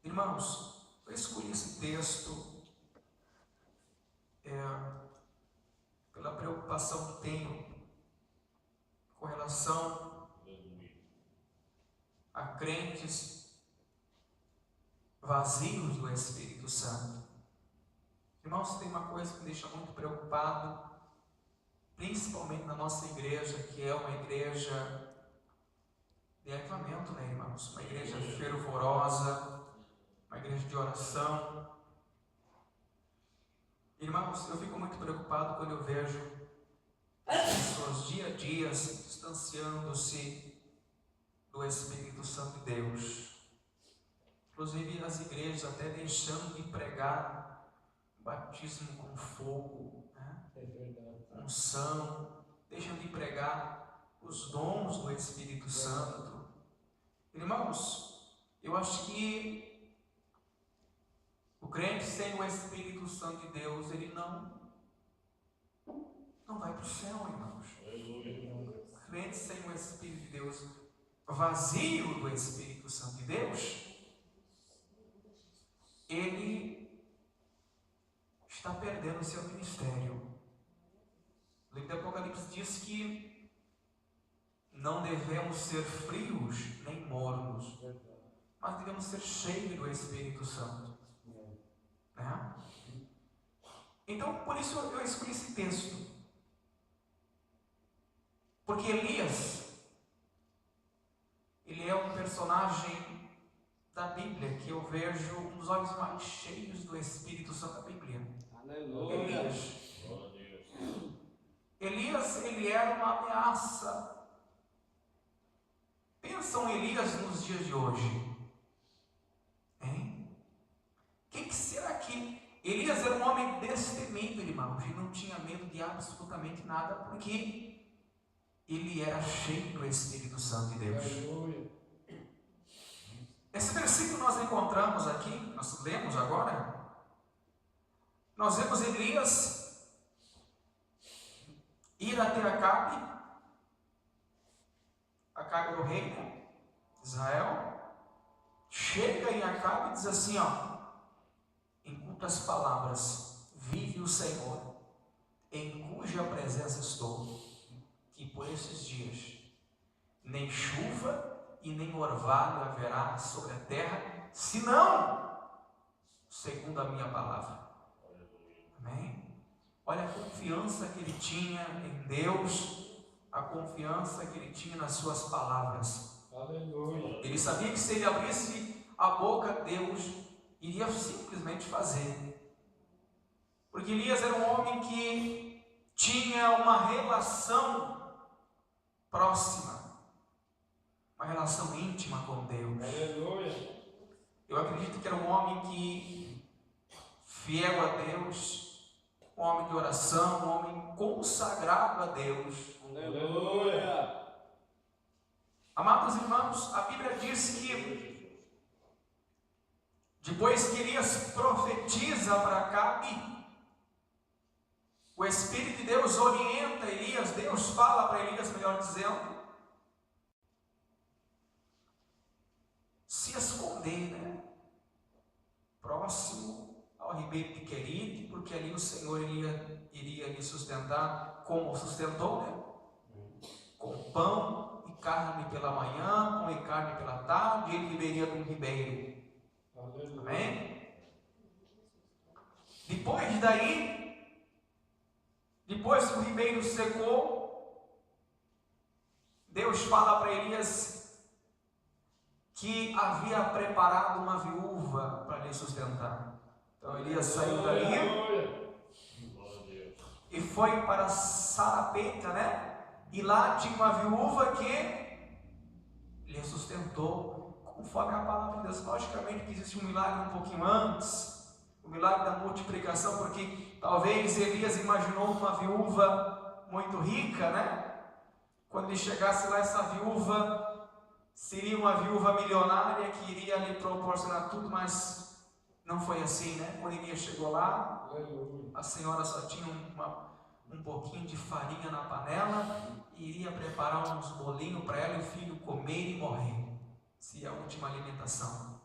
Irmãos, eu escolhi esse texto pela preocupação que tenho com relação a crentes vazios do Espírito Santo. Irmãos, tem uma coisa que me deixa muito preocupado, principalmente na nossa igreja, que é uma igreja de avivamento, né, irmãos? Uma igreja fervorosa, uma igreja de oração. Irmãos, eu fico muito preocupado quando eu vejo as pessoas dia a dia se distanciando-se do Espírito Santo de Deus. Inclusive as igrejas até deixando de pregar batismo com fogo, né? Unção, deixam de pregar os dons do Espírito Santo. Irmãos, eu acho que o crente sem o Espírito Santo de Deus, ele não vai para o céu, irmãos. O crente sem o Espírito de Deus, vazio do Espírito Santo de Deus, ele está perdendo o seu ministério. O livro do Apocalipse diz que não devemos ser frios nem mornos, mas devemos ser cheios do Espírito Santo, né? Então, por isso eu escolhi esse texto, porque Elias, ele é um personagem da Bíblia que eu vejo um dos olhos mais cheios do Espírito Santo da Bíblia. Aleluia. Elias, ele era uma ameaça. Pensam Elias nos dias de hoje, hein? Que será que Elias era um homem destemido, irmãos, e não tinha medo de absolutamente nada, porque ele era cheio do Espírito Santo de Deus. Aleluia. Esse versículo nós encontramos aqui, nós lemos agora. Nós vemos Elias ir até Acabe era o rei, né? Israel. Chega em Acabe e diz assim, em curtas palavras: vive o Senhor, em cuja presença estou, que por esses dias nem chuva e nem orvalho haverá sobre a terra, senão segundo a minha palavra. Amém? Olha a confiança que ele tinha em Deus, a confiança que ele tinha nas suas palavras. Aleluia. Ele sabia que se ele abrisse a boca, Deus iria simplesmente fazer. Porque Elias era um homem que tinha uma relação próxima, uma relação íntima com Deus. Aleluia. Eu acredito que era um homem que, fiel a Deus, um homem de oração, um homem consagrado a Deus. Aleluia. Amados irmãos, a Bíblia diz que depois que Elias profetiza para Acabe, o Espírito de Deus orienta Elias, Deus fala para Elias, melhor dizendo, se esconder, né? Próximo ao ribeiro de Querite, porque ali o Senhor iria lhe sustentar, como sustentou, né? Com pão e carne pela manhã, pão e carne pela tarde, ele viveria num ribeiro. Amém? Depois que o ribeiro secou, Deus fala para Elias que havia preparado uma viúva para lhe sustentar. Então Elias saiu dali e foi para Sarepta, né? E lá tinha uma viúva que lhe sustentou, conforme a palavra de Deus. Logicamente que existe um milagre um pouquinho antes, o milagre da multiplicação, porque talvez Elias imaginou uma viúva muito rica, né? Quando ele chegasse lá, essa viúva seria uma viúva milionária que iria lhe proporcionar tudo, mas não foi assim, né? Quando Elias chegou lá, a senhora só tinha um pouquinho de farinha na panela e iria preparar uns bolinhos para ela e o filho comer e morrer. Se é a última alimentação.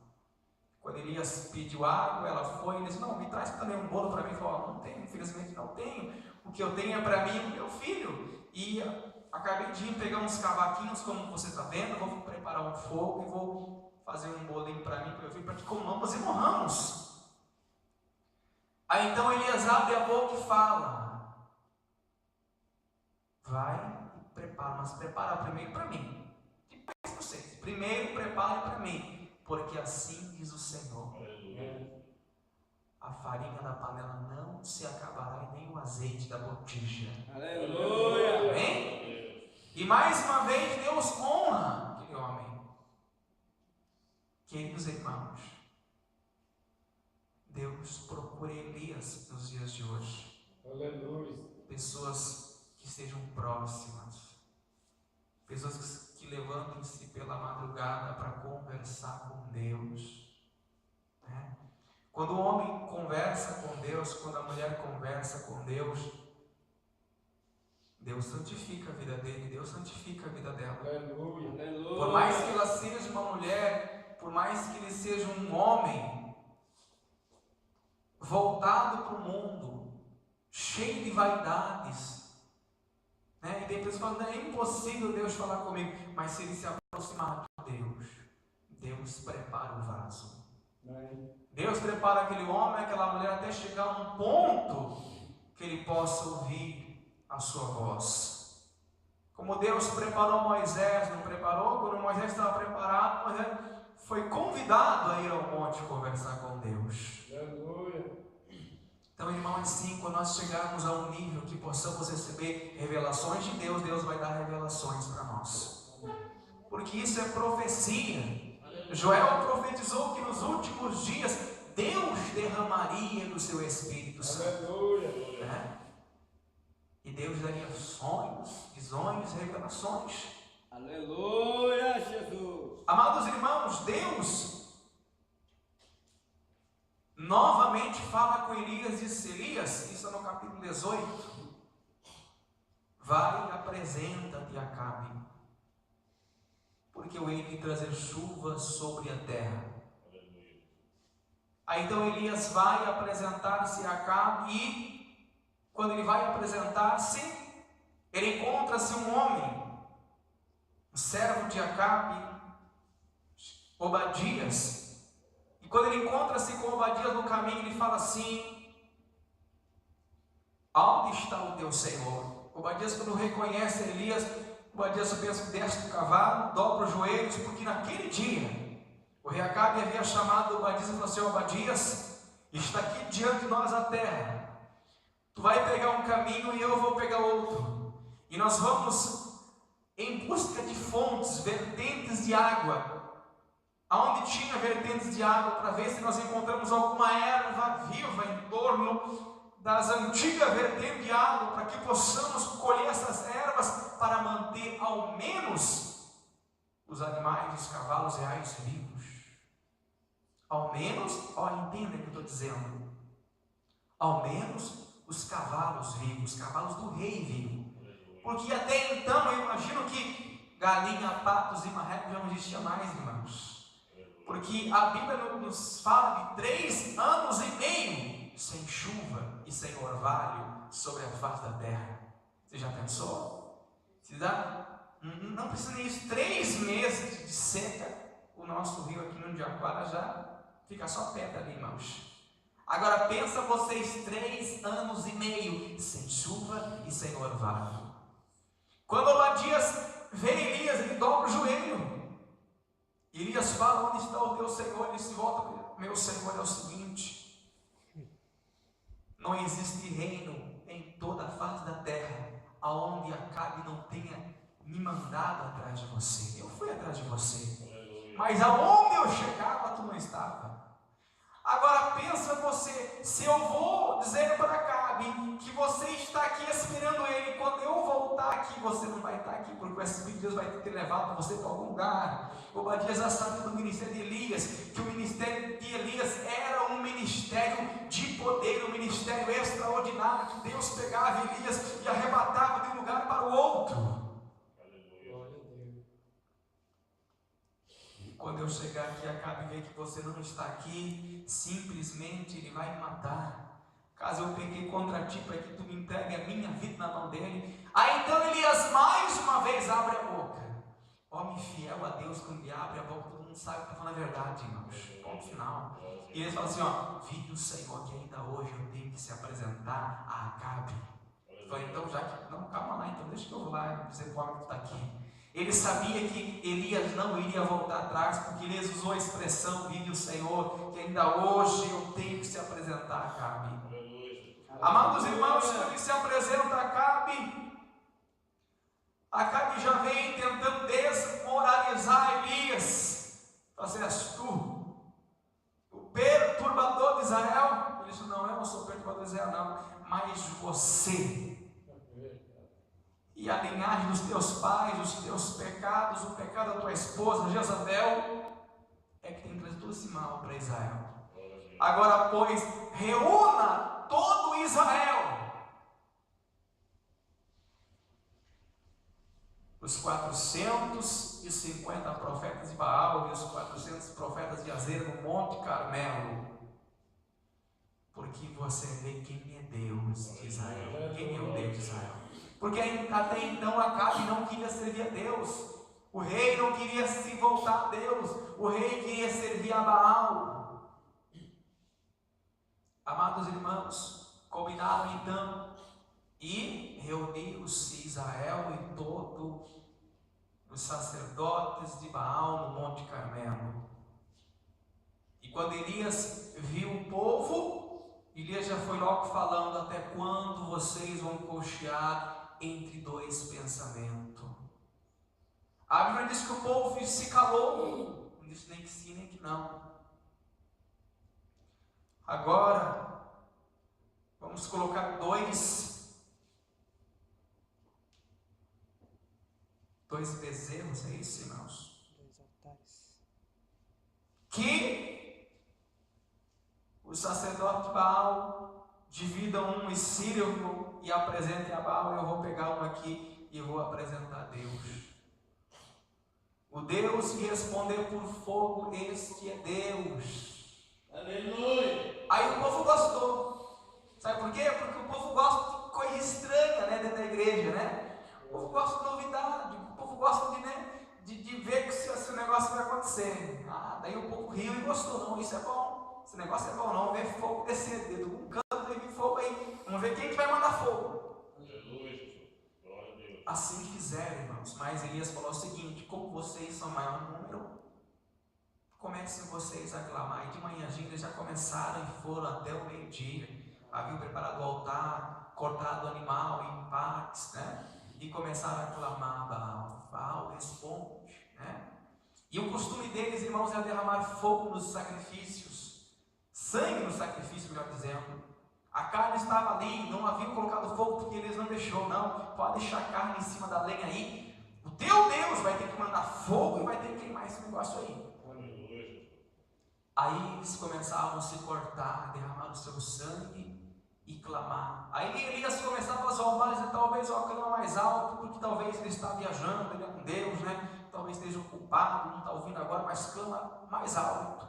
Quando Elias pediu água, ela foi e disse: não, me traz também um bolo para mim. Ele falou: não tenho, infelizmente não tenho. O que eu tenho é para mim e o meu filho. E acabei de ir pegar uns cavaquinhos, como você está vendo. Vou preparar um fogo e vou fazer um bolinho para mim, para meu filho, para que comamos e morramos. Aí então Elias abre a boca e fala: vai e prepara, mas prepara primeiro para mim. Depois vocês, primeiro prepare para mim, porque assim diz o Senhor: a farinha da panela não se acabará e nem o azeite da botija. Aleluia! Amém? E mais uma vez Deus honra aquele homem. Queridos irmãos, Deus procura Elias nos dias de hoje. Aleluia! Pessoas que sejam próximas, pessoas que levantem-se pela madrugada para conversar com Deus, né? Quando o homem conversa com Deus, quando a mulher conversa com Deus, Deus santifica a vida dele, Deus santifica a vida dela. Aleluia! Aleluia! Por mais que ela seja uma mulher, por mais que ele seja um homem voltado para o mundo, cheio de vaidades, né? E tem pessoas falando: é impossível Deus falar comigo. Mas se ele se aproximar de Deus, Deus prepara o vaso. Deus prepara aquele homem, aquela mulher, até chegar a um ponto que ele possa ouvir a sua voz. Como Deus preparou Moisés, não preparou? Quando Moisés estava preparado, Moisés foi convidado a ir ao monte conversar com Deus. Aleluia! Então, irmão, assim, quando nós chegarmos a um nível que possamos receber revelações de Deus, Deus vai dar revelações para nós. Porque isso é profecia. Joel profetizou que nos últimos dias Deus derramaria do seu Espírito Santo. Aleluia! Né? E Deus daria sonhos, visões, revelações. Aleluia, Jesus! Amados irmãos, Deus novamente fala com Elias e disse: Elias, isso é no capítulo 18, vai e apresenta-te a Acabe, porque eu hei de trazer chuva sobre a terra. Aí então Elias vai apresentar-se a Acabe, e quando ele vai apresentar-se, ele encontra-se um homem, um servo de Acabe, Obadias. E quando ele encontra-se com Obadias no caminho, ele fala assim: aonde está o teu Senhor? Obadias, quando reconhece Elias, Obadias pensa que desce do cavalo, dobra os joelhos, porque naquele dia o rei Acabe havia chamado Obadias e falou assim: Obadias, está aqui diante de nós a terra, tu vai pegar um caminho e eu vou pegar outro, e nós vamos em busca de fontes, vertentes de água, aonde tinha vertentes de água, para ver se nós encontramos alguma erva viva em torno das antigas vertentes de água, para que possamos colher essas ervas para manter ao menos os animais, os cavalos reais vivos. Ao menos, entenda o que eu estou dizendo, ao menos os cavalos vivos, os cavalos do rei vivo. Porque até então eu imagino que galinha, patos e marrecos já não existia mais, irmãos. Porque a Bíblia nos fala de 3 anos e meio sem chuva e sem orvalho sobre a face da terra. Você já pensou? Não precisa nem isso, 3 meses de seca, o nosso rio aqui no Jaguara já fica só pedra ali, irmãos. Agora pensa vocês, 3 anos e meio sem chuva e sem orvalho. Quando Obadias vê Elias, ele dobra o joelho. Elias fala: onde está o teu Senhor? Ele se volta: meu Senhor, é o seguinte, não existe reino em toda a face da terra aonde Acabe não tenha me mandado atrás de você. Eu fui atrás de você, mas aonde eu chegava tu não estava. Agora pensa você, se eu vou dizer para Acabe que você está aqui esperando ele, quando eu voltar aqui, você não vai estar aqui, porque o Espírito de Deus vai ter levado você para algum lugar. Obadias já sabia do ministério de Elias, que o ministério de Elias era um ministério de poder, um ministério extraordinário, que Deus pegava Elias e arrebatava de um lugar para o outro. E quando quando eu chegar aqui, Acabe ver que você não está aqui, simplesmente ele vai me matar. Caso eu pequei contra ti, para que tu me entregue a minha vida na mão dele. Aí então Elias mais uma vez abre a boca. Homem fiel a Deus, quando ele abre a boca, todo mundo sabe que está falando a verdade, irmãos. Ponto final. E ele fala assim, ó, vive o Senhor que ainda hoje eu tenho que se apresentar a Acabe. Eu falei, então já que, não, calma lá, então deixa que eu vou lá dizer para o homem que está aqui. Ele sabia que Elias não iria voltar atrás, porque Elias usou a expressão, vive o Senhor, que ainda hoje eu tenho que se apresentar a Acabe. Amados irmãos, quando ele se apresenta a Acabe já vem tentando desmoralizar Elias. Fala assim, és tu, o perturbador de Israel? Ele disse, não, eu não sou perturbador de Israel, não, mas você. E a linhagem dos teus pais, os teus pecados, o pecado da tua esposa, Jezabel, é que tem trazido todo esse mal para Israel. Agora, pois, reúna todo Israel. Os 450 profetas de Baal e os 400 profetas de Azer no Monte Carmelo. Porque você vê quem é Deus de Israel. Quem é o Deus de Israel? Porque até então Acabe não queria servir a Deus. O rei não queria se voltar a Deus. O rei queria servir a Baal. Amados irmãos, combinaram então. E reuniu-se Israel e todos os sacerdotes de Baal no Monte Carmelo. E quando Elias viu o povo, Elias já foi logo falando, até quando vocês vão cochear entre dois pensamentos? A Bíblia diz que o povo se calou, não disse nem que sim, nem que não. Agora, vamos colocar dois bezerros, é isso, irmãos? 2 altares. Que os sacerdotes de Baal dividam um e sirvam e apresentem a Baal. Eu vou pegar um aqui e vou apresentar a Deus. O Deus que responder por fogo, este é Deus. Aleluia. Aí o povo gostou. Sabe por quê? Porque o povo gosta de coisa estranha, né, dentro da igreja, né? O povo gosta de novidade. O povo gosta de ver que se o negócio vai acontecer. Daí o povo riu e gostou. Não, isso é bom. Esse negócio é bom, não. Vamos ver fogo descer de um canto, teve fogo aí. Vamos ver quem que vai mandar fogo. Assim fizeram, irmãos. Mas Elias falou o seguinte: como vocês são maior número, comecem vocês a clamar. E de manhãzinha eles já começaram e foram até o meio-dia. Haviam preparado o altar, cortado o animal em partes, né? E começaram a clamar: Baal, Baal responde, né? E o costume deles, irmãos, era derramar fogo nos sacrifícios, sangue no sacrifício, melhor dizendo. A carne estava ali, não haviam colocado fogo porque eles não deixou, não. Pode deixar a carne em cima da lenha aí. O teu Deus vai ter que mandar fogo e vai ter que queimar esse negócio aí. Aí eles começavam a se cortar, a derramar o seu sangue e clamar. Aí Elias começava a zombar e talvez eu clamo mais alto, porque talvez ele está viajando, ele é com Deus, né? Talvez esteja ocupado, não está ouvindo agora, mas clama mais alto.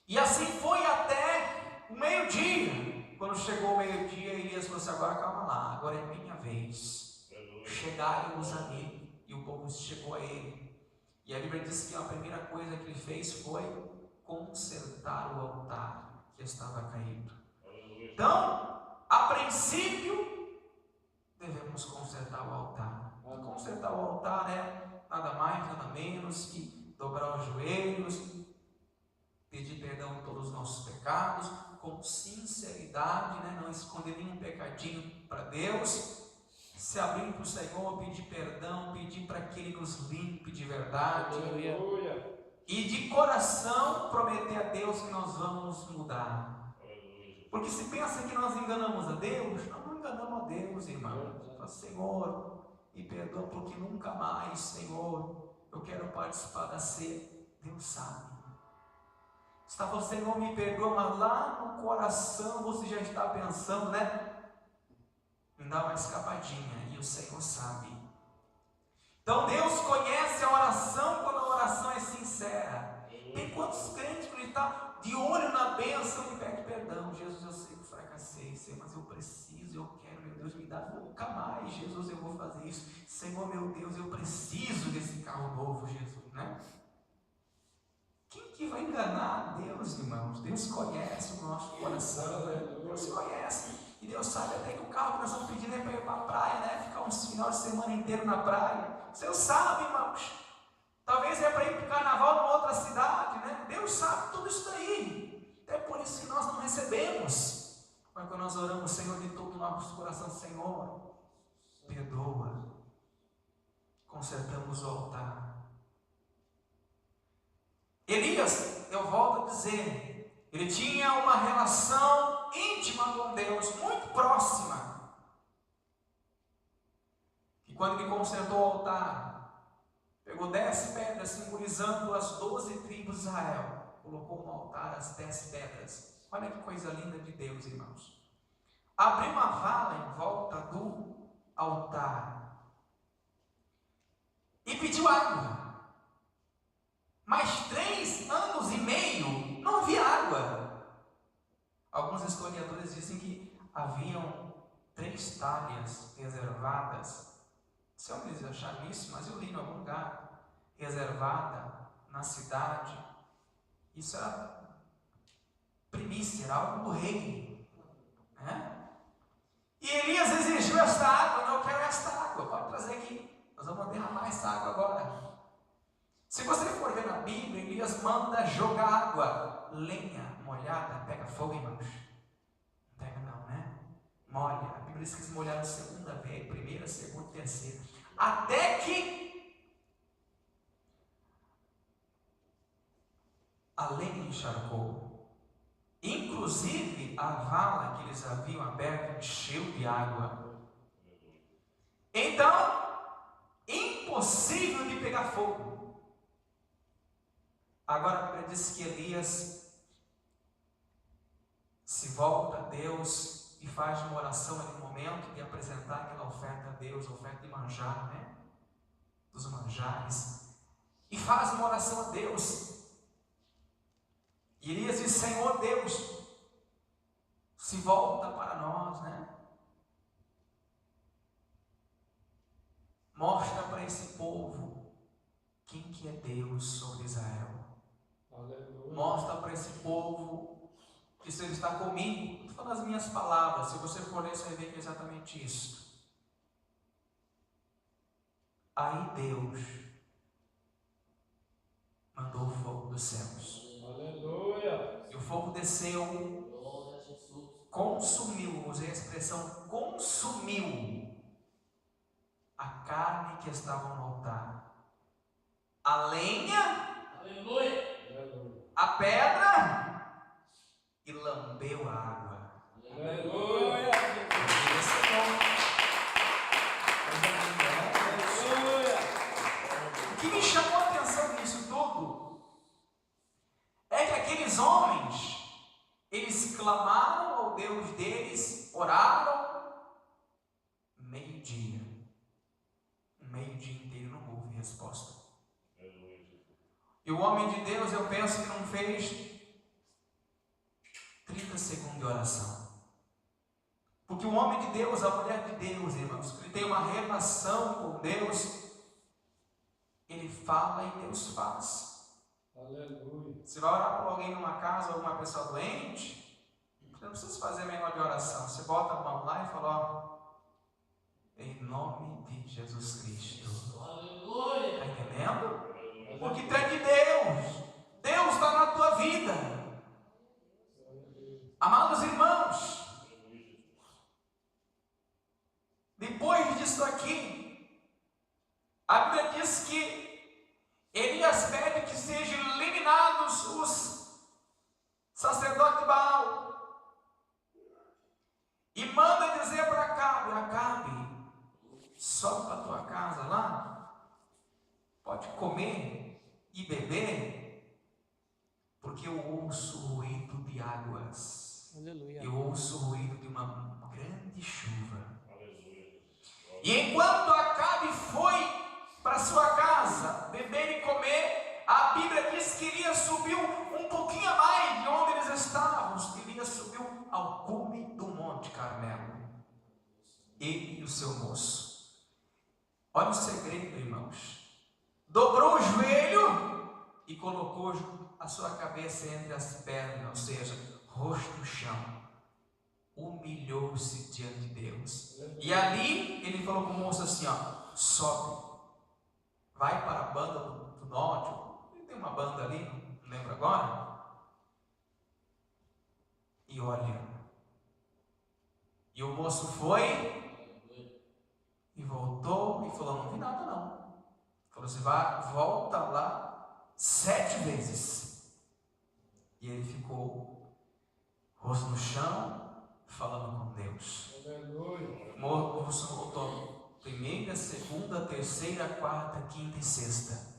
E assim foi até o meio-dia. Quando chegou o meio-dia, Elias falou assim: agora calma lá, agora é minha vez. Chegaram-os a ele, e o povo chegou a ele. E a Bíblia diz que a primeira coisa que ele fez foi consertar o altar que estava caído. Então, a princípio, devemos consertar o altar. E consertar o altar é nada mais, nada menos que dobrar os joelhos, pedir perdão por todos os nossos pecados, com sinceridade, né? Não esconder nenhum pecadinho para Deus, se abrir para o Senhor, pedir perdão, pedir para que Ele nos limpe de verdade. Aleluia. E de coração prometer a Deus que nós vamos mudar. Porque se pensa que nós enganamos a Deus, nós não enganamos a Deus, irmão. Fala: Senhor, me perdoa porque nunca mais, Senhor, eu quero participar da ceia. Deus sabe. Está falando: Senhor, me perdoa, mas lá no coração você já está pensando, né? Me dá uma escapadinha, e o Senhor sabe. Então Deus conhece a oração quando a oração é sincera. nunca mais, Jesus, eu vou fazer isso. Senhor, meu Deus, eu preciso desse carro novo, Jesus, né? Quem que vai enganar Deus, irmãos? Deus conhece o nosso coração, né? Deus conhece. E Deus sabe até que o carro que nós estamos pedindo é para ir para a praia, né? Ficar uns final de semana inteiro na praia. Deus sabe, irmãos. Talvez é para ir para o carnaval numa outra cidade, né? Deus sabe tudo isso daí. Até por isso que nós não recebemos. Mas quando nós oramos, Senhor, de todo o nosso coração, Senhor, perdoa. Consertamos o altar. Elias, eu volto a dizer, ele tinha uma relação íntima com Deus, muito próxima. E quando ele consertou o altar, pegou 10 pedras, simbolizando as 12 tribos de Israel, colocou no altar as 10 pedras. Olha que coisa linda de Deus, irmãos. Abriu uma vala em volta do altar e pediu água. Mas 3 anos e meio não havia água. Alguns historiadores dizem que haviam 3 talhas reservadas. Se eu me achar isso, mas eu li em algum lugar, reservada na cidade. Isso era primícia, era algo do rei, né? E Elias exigiu esta água. Não, eu quero esta água, pode trazer aqui, nós vamos derramar essa água agora. Se você for ver na Bíblia, Elias manda jogar água, lenha molhada, pega fogo, irmãos? Não pega não, né? Molha. A Bíblia diz que eles molharam a segunda vez, primeira, segunda, terceira, até que a lenha encharcou. Inclusive a vala que eles haviam aberto encheu de água. Então, impossível de pegar fogo. Agora a Bíblia diz que Elias se volta a Deus e faz uma oração ali no momento de apresentar aquela oferta a Deus, a oferta de manjar, né? Dos manjares. E faz uma oração a Deus. E Elias diz: Senhor Deus, se volta para nós, né? Mostra para esse povo quem que é Deus sobre Israel. Mostra para esse povo que se ele está comigo. Estou falando as minhas palavras. Se você for ler, você vai ver que é exatamente isso. Aí Deus mandou o fogo dos céus. Aleluia. E o fogo desceu, consumiu, usei a expressão consumiu a carne que estava no altar, a lenha, aleluia, a pedra, e lambeu a água. Aleluia. O que me chamou a atenção nisso tudo é que aqueles homens, eles clamaram ao Deus deles, oraram, meio-dia. Um meio-dia inteiro não houve resposta. E o homem de Deus, eu penso que não fez 30 segundos de oração. Porque o homem de Deus, a mulher de Deus, irmãos, ele tem uma relação com Deus, ele fala e Deus faz. Aleluia. Você vai orar por alguém numa casa, alguma pessoa doente, você não precisa fazer menor de oração. Você bota a mão lá e fala: ó, em nome de Jesus Cristo. Aleluia. Está entendendo? Porque tu é de Deus. Deus está na tua vida. Amados irmãos, depois disso aqui, a Bíblia diz que Elias pede que sejam eliminados os sacerdotes de Baal e manda dizer para Acabe: sobe para a tua casa lá, pode comer e beber, porque eu ouço o ruído de águas. Aleluia. Eu ouço o ruído de uma grande chuva. Aleluia. E enquanto Acabe foi para sua casa beber e comer, a Bíblia diz que Elias subiu um pouquinho a mais de onde eles estavam. Elias subiu ao cume do Monte Carmelo, ele e os seu moço. Olha o segredo, irmãos. Dobrou o joelho e colocou a sua cabeça entre as pernas, ou seja, rosto no chão. Humilhou-se diante de Deus. E ali ele falou com o moço assim, ó, sobe, vai para a banda do norte, tem uma banda ali, não lembro agora, e olha. E o moço foi e voltou e falou, não vi nada não. Falou, você vai, volta lá 7 vezes. E ele ficou rosto no chão, falando com Deus. O moço voltou primeira, segunda, terceira, quarta, quinta e sexta.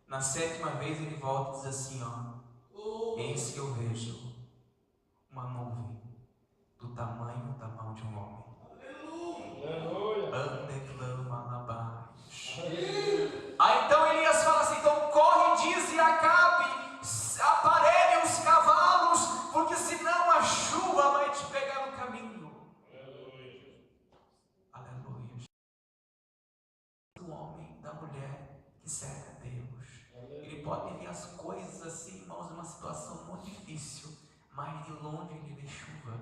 Na 7ª vez ele volta e diz assim, ó, eis que eu vejo uma nuvem do tamanho da mão de um homem. Aí então Elias fala assim, então corre, diz e Acabe, aparelhem os cavalos, porque senão a chuva vai te pegar no caminho. Aleluia. Do homem, da mulher que serve a Deus. Ele pode ver as coisas assim, irmãos, numa situação muito difícil, mas de longe ele vê chuva,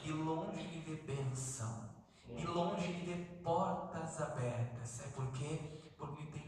de longe ele vê bênção, de longe ele vê portas abertas. Sabe por quê? Porque ele tem